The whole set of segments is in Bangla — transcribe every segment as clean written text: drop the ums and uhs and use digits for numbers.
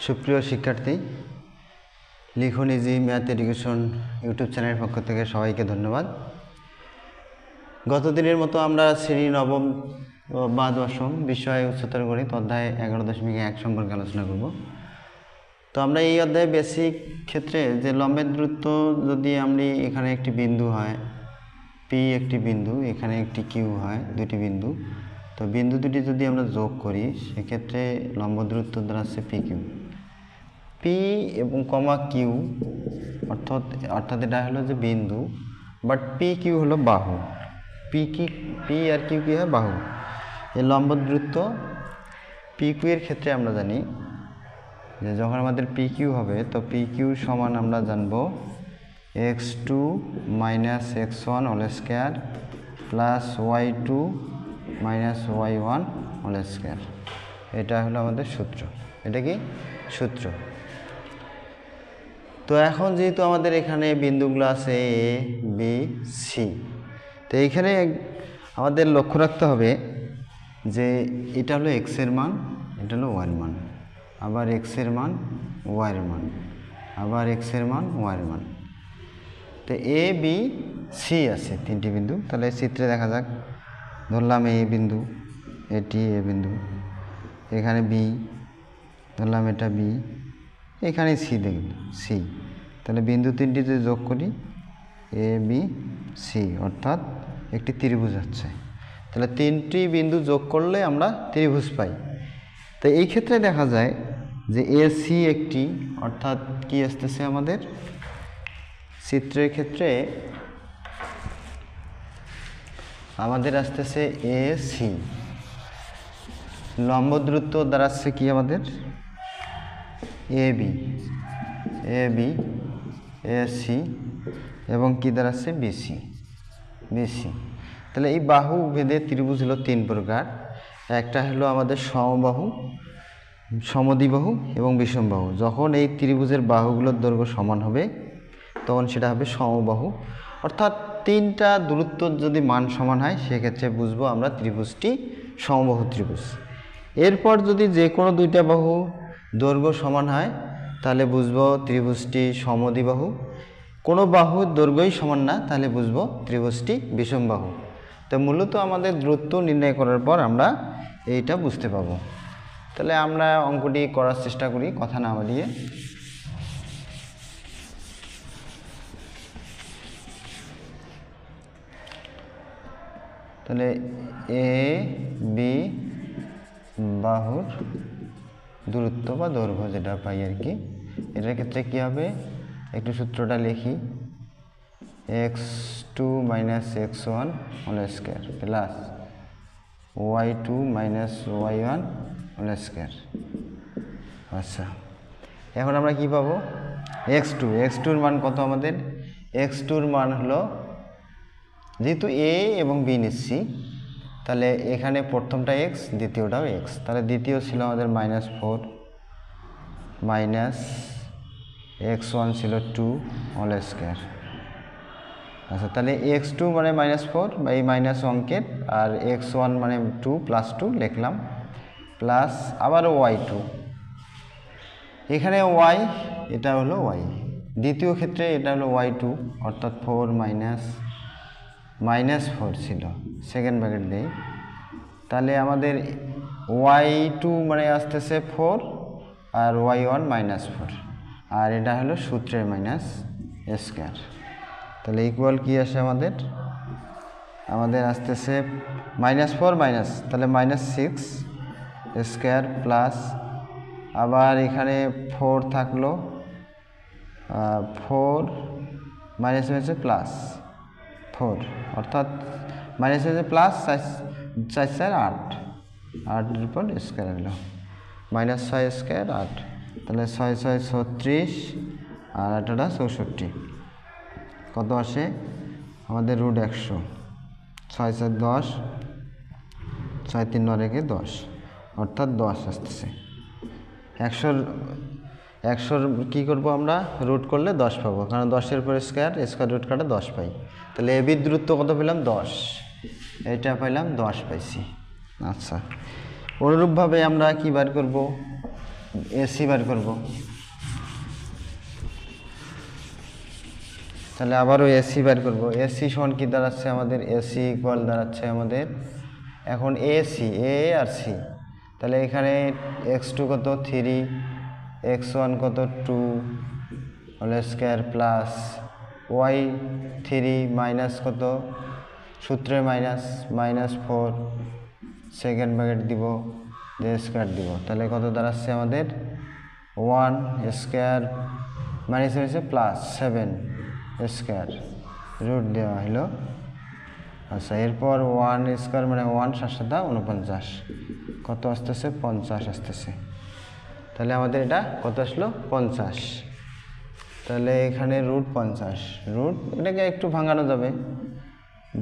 সুপ্রিয় শিক্ষার্থী, লিখন ইজি ম্যাথ এডুকেশন ইউটিউব চ্যানেলের পক্ষ থেকে সবাইকে ধন্যবাদ। গত দিনের মতো আমরা শ্রেণী নবম বা দশম বিষয় উচ্চতর গণিত অধ্যায় 11.1 সম্পর্কে আলোচনা করব। তো আমরা এই অধ্যায়ে বেসিক ক্ষেত্রে যে লম্বের দূরত্ব, যদি আমরা এখানে একটি বিন্দু হয় পি, একটি বিন্দু এখানে একটি কিউ হয়, দুটি বিন্দু, তো বিন্দু দুটি যদি আমরা যোগ করি সেক্ষেত্রে লম্ব দূরত্ব দাঁড়াচ্ছে পি কিউ। পি এবং কমা কিউ অর্থাৎ এটা হলো যে বিন্দু, বাট পি কিউ হলো বাহু। পি আর কিউ কি হয়? বাহু। এই লম্ব দূরত্ব পি কিউ এর ক্ষেত্রে আমরা জানি যে যখন আমাদের পি কিউ হবে, তো পি কিউ সমান আমরা জানবো x2 - x1 whole square plus y2 - y1 whole square. এটা হলো আমাদের সূত্র। এটা কি সূত্র? তো এখন যেহেতু আমাদের এখানে বিন্দুগুলো আছে এ, বি, সি, তো এইখানে আমাদের লক্ষ্য রাখতে হবে যে এটা হলো এক্স এর মান, এটা হলো ওয়াই এর মান, আবার এক্স এর মান, ওয়াই এর মান, আবার এক্স এর মান, ওয়াই এর মান। তো এ, বি, সি আছে তিনটি বিন্দু। তাহলে চিত্রে দেখা যাক। ধরলাম এ বিন্দু, এটি এ বিন্দু, এখানে বি, ধরলাম এটা বি, এখানে সি, দেখুন সি। তাহলে বিন্দু তিনটিতে যোগ করি এ, বি, সি, অর্থাৎ একটি ত্রিভুজ আছে। তাহলে তিনটি বিন্দু যোগ করলে আমরা ত্রিভুজ পাই। তো এই ক্ষেত্রে দেখা যায় যে এ সি একটি, অর্থাৎ কি আসতেছে আমাদের চিত্রের ক্ষেত্রে আমাদের আসতেছে এ সি। লম্ব দূরত্ব দাঁড়াচ্ছে কি আমাদের এ বি, এ সি, এবং কি দাঁড়াচ্ছে বিসি। তাহলে এই বাহু ভেদে ত্রিভুজ হলো তিন প্রকার। একটা হলো আমাদের সমবাহু, সমদ্বিবাহু এবং বিষমবাহু। যখন এই ত্রিভুজের বাহুগুলোর দৈর্ঘ্য সমান হবে তখন সেটা হবে সমবাহু, অর্থাৎ তিনটা দূরত্বর যদি মান সমান হয় সেক্ষেত্রে বুঝবো আমরা ত্রিভুজটি সমবাহু ত্রিভুজ। এরপর যদি যে কোনো দুইটা বাহু দৈর্ঘ্য সমান হয় তাহলে বুঝবো ত্রিভুজটি সমদ্বিবাহু। কোনো বাহুর দৈর্ঘ্যই সমান না তাহলে বুঝবো ত্রিভুজটি বিষমবাহু। তো মূলত আমাদের দূরত্ব নির্ণয় করার পর আমরা এইটা বুঝতে পাবো। তাহলে আমরা অঙ্কটি করার চেষ্টা করি কথা না বাড়িয়ে। তাহলে এ বি বাহুর দূরত্ব বা দৈর্ঘ্য যেটা পাই আর কি, এটার ক্ষেত্রে কী হবে একটু সূত্রটা লিখি। x2 - x1 whole square plus y2 - y1 whole square. আচ্ছা, এখন আমরা কি পাবো? x2-এর মান কত আমাদের? x2-র মান হলো, যেহেতু এ এবং বি নিচ্ছি, তাহলে এখানে প্রথমটা এক্স, দ্বিতীয়টাও এক্স। তাহলে দ্বিতীয় ছিল আমাদের -4 -x1 ছিল 2 হোল স্কয়ার। আচ্ছা, তাহলে x2 মানে -4 বা এই মাইনাস অঙ্কের, আর x1 মানে 2 +2 লিখলাম, প্লাস আবার y2, এখানে y, এটা হলো y। দ্বিতীয় ক্ষেত্রে এটা হলো y2, অর্থাৎ 4 -4 ছিল, সেকেন্ড ব্র্যাকেট দেই। তাহলে আমাদের y2 মানে আসতেছে 4 আর y1 -4, আর এটা হলো সূত্রের মাইনাস স্কয়ার। তাহলে ইকুয়াল কি আসে আমাদের আসতেছে -4 মাইনাস, তাহলে -6 স্কয়ার প্লাস, আবার এখানে 4 থাকলো, 4 মাইনাস হয়েছে প্লাস 4, অর্থাৎ মাইনাস হয়েছে প্লাস 4 4 8, 8-এর উপর স্কয়ার হলো -6 স্কয়ার 8, তাহলে 6 6 36 আর 8টা 64, কত আসে আমাদের √100। 6 4 10, 6 3 9 রেখে 10, অর্থাৎ 10 আসতেছে। 100-র কী করবো আমরা? রুট করলে 10 পাবো, কারণ 10-এর উপর স্কয়ার রুট কাটা 10 পাই। তাহলে এ বির দূরত্ব কত পেলাম? 10। এটা পাইলাম 10 পাইছি। আচ্ছা, অনুরূপভাবে আমরা কী বার করব? এসি বার করব। তাহলে আবারও এসি বার করব। এসি সমান কি দাঁড়াচ্ছে আমাদের? এসি ইকুয়াল দাঁড়াচ্ছে আমাদের এখন এসি, এ আর সি। তাহলে এখানে x2 কত 3, x1 কত 2 whole square plus y3 minus কত, সূত্রে -4 সেকেন্ড ব্র্যাকেট দিব, যে স্কয়ার দিব। তাহলে কত দাঁড়াচ্ছে আমাদের 1 স্কয়ার মাইনাস হয়েছে প্লাস 7 স্কয়ার রুট দেওয়া হলো। আচ্ছা, এরপর 1 স্কয়ার মানে 1 7 7 49 কত আসতেছে? 50 আসতেছে। তাহলে আমাদের এটা কত আসলো? 50। তাহলে এখানে রুট 50, রুট এটাকে একটু ভাঙানো যাবে,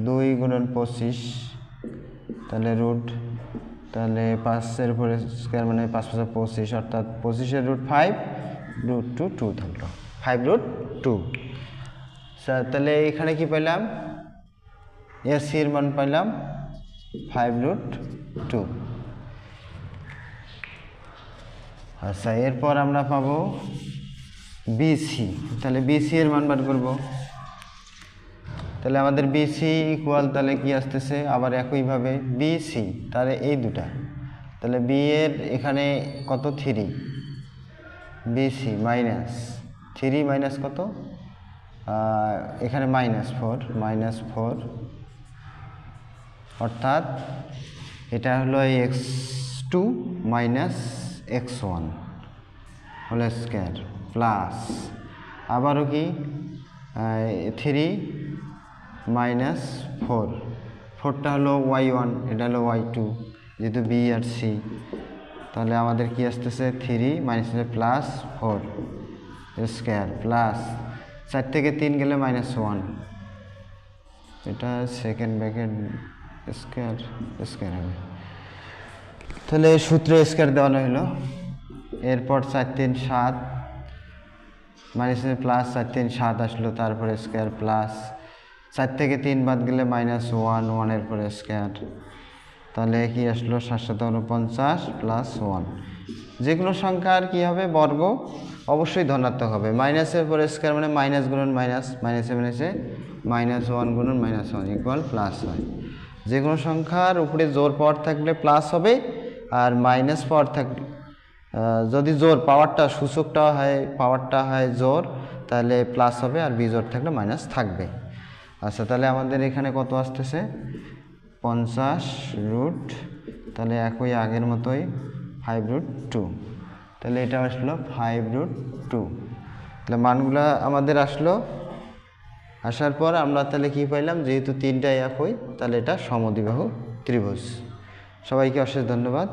2 গুণন 25, তাহলে রুট, তাহলে 5-এর উপরে স্কয়ার মানে 5 5 25, অর্থাৎ 25-এর রুট 5 রুট 2 থাকলো, 5 রুট 2। তাহলে এখানে কি পাইলাম? এসির মান পাইলাম 5 রুট 2। আচ্ছা, এরপর আমরা পাবো বিসি। তাহলে বিসি এর মান বার করব। তাহলে আমাদের বিসি ইকুয়াল তাহলে কি আসতেছে? আবার একইভাবে বিসি, তাহলে এই দুটা, তাহলে বি এর এখানে কত 3, বিসি মাইনাস 3 মাইনাস কত, এখানে -4 অর্থাৎ এটা হলো x2 minus x1 whole square plus আবারও কি 3 মাইনাস 4টা হলো y1, এটা হলো y2, যেহেতু বি আর সি। তাহলে আমাদের কি আসতেছে? 3 মাইনাস প্লাস 4 স্কয়ার প্লাস 4 থেকে 3 গেলে -1, এটা সেকেন্ড ব্র্যাকেট স্কয়ার হবে। তাহলে সূত্র স্কয়ার দেওয়ানো হলো। এরপর 4 3 7 মাইনাস প্লাস 4 3 7 আসলো, তারপরে স্কয়ার প্লাস 4 থেকে 3 বাদ গেলে -1, 1-এর পরে স্কয়ার। তাহলে কি আসলো? 7 7 49 প্লাস 1। যে কোনো সংখ্যার কি হবে? বর্গ অবশ্যই ধনাত্মক হবে। মাইনাসের পরে স্কয়ার মানে মাইনাস গুণন মাইনাস, মাইনাসে মাইনাসে -1 গুণন -1 ইকুয়াল প্লাস হয়। যে কোনো সংখ্যার উপরে জোর পাওয়ার থাকলে প্লাস হবে, আর মাইনাস পাওয়ার থাকলে, যদি জোর পাওয়ারটা পাওয়ারটা হয় জোর, তাহলে প্লাস হবে, আর বিজোড় থাকলে মাইনাস থাকবে। আচ্ছা, তাহলে আমাদের এখানে কত আসতেছে? 50 রুট, তাহলে একই আগের মতোই 5 রুট 2। তাহলে এটা আসলো 5 রুট 2। তাহলে মানগুলা আমাদের আসলো। আসার পর আমরা তাহলে কি পাইলাম? যেহেতু তিনটাই একই, তাহলে এটা সমদ্বিবাহু ত্রিভুজ। সবাইকে অশেষ ধন্যবাদ।